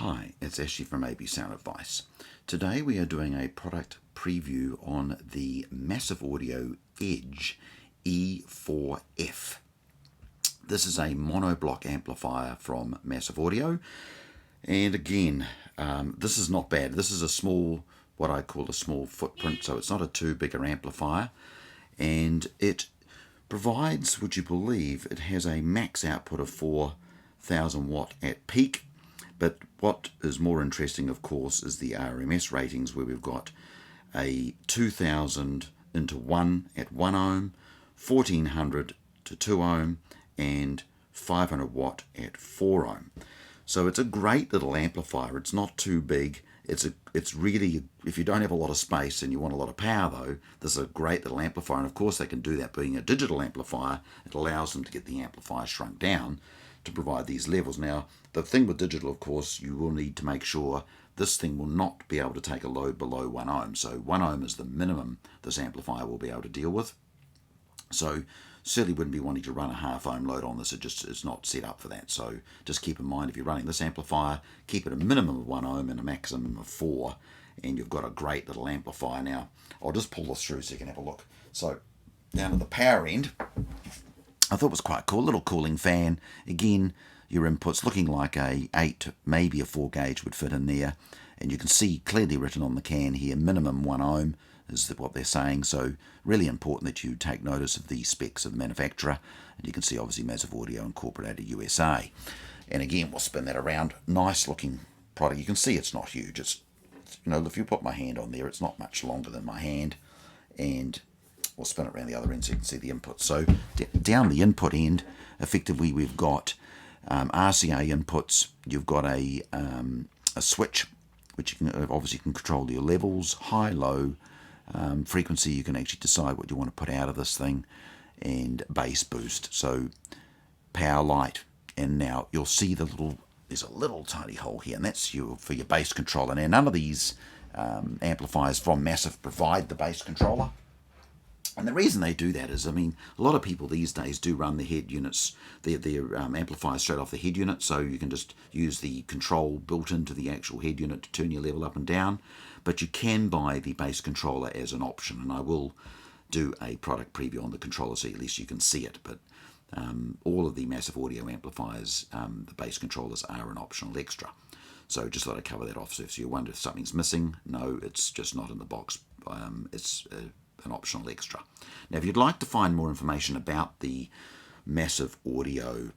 Hi, it's Ashley from AB Sound Advice. Today we are doing a product preview on the Massive Audio Edge E4F. This is a monoblock amplifier from Massive Audio, and again, this is not bad. This is a small, what I call a small footprint, so it's not a too big an amplifier, and it provides, would you believe, it has a max output of 4,000 watt at peak. But what is more interesting, of course, is the RMS ratings, where we've got a 2000 into 1 at 1 ohm, 1400 to 2 ohm, and 500 watt at 4 ohm. So it's a great little amplifier. It's not too big. It's really, if you don't have a lot of space and you want a lot of power though, this is a great little amplifier. And of course they can do that. Being a digital amplifier, it allows them to get the amplifier shrunk down to provide these levels. Now, the thing with digital, of course, you will need to make sure this thing will not be able to take a load below 1 ohm. So 1 ohm is the minimum this amplifier will be able to deal with. So certainly wouldn't be wanting to run a half ohm load on this. It's not set up for that. So just keep in mind, if you're running this amplifier, keep it a minimum of 1 ohm and a maximum of 4, and you've got a great little amplifier. Now, I'll just pull this through so you can have a look. So down at the power end, I thought it was quite cool, little cooling fan. Again, your inputs looking like a 8, maybe a 4 gauge would fit in there. And you can see clearly written on the can here, minimum 1 ohm is what they're saying. So really important that you take notice of the specs of the manufacturer. And you can see obviously Massive Audio Incorporated USA. And again, we'll spin that around. Nice looking product. You can see it's not huge. It's, you know, if you put my hand on there, it's not much longer than my hand. And we'll spin it around the other end so you can see the input. So down the input end, effectively we've got RCA inputs. You've got a switch, which you can obviously control your levels, high, low, frequency. You can actually decide what you want to put out of this thing, and bass boost. So power, light, and now you'll see there's a little tiny hole here, and that's for your bass controller. Now none of these amplifiers from Massive provide the bass controller. And the reason they do that is, I mean, a lot of people these days do run the head units, their amplifiers straight off the head unit, so you can just use the control built into the actual head unit to turn your level up and down. But you can buy the bass controller as an option, and I will do a product preview on the controller so at least you can see it. But all of the Massive Audio amplifiers, the bass controllers are an optional extra. So just thought I'd cover that off. So if you wonder if something's missing, no, it's just not in the box. It's an optional extra. Now, if you'd like to find more information about the Massive Audio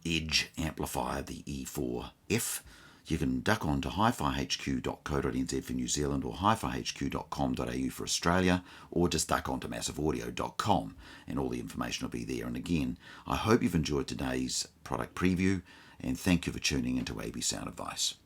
Edge amplifier, the E4F, you can duck on to hifihq.co.nz for New Zealand, or hifihq.com.au for Australia, or just duck on to massiveaudio.com and all the information will be there. And again, I hope you've enjoyed today's product preview, and thank you for tuning into AB Sound Advice.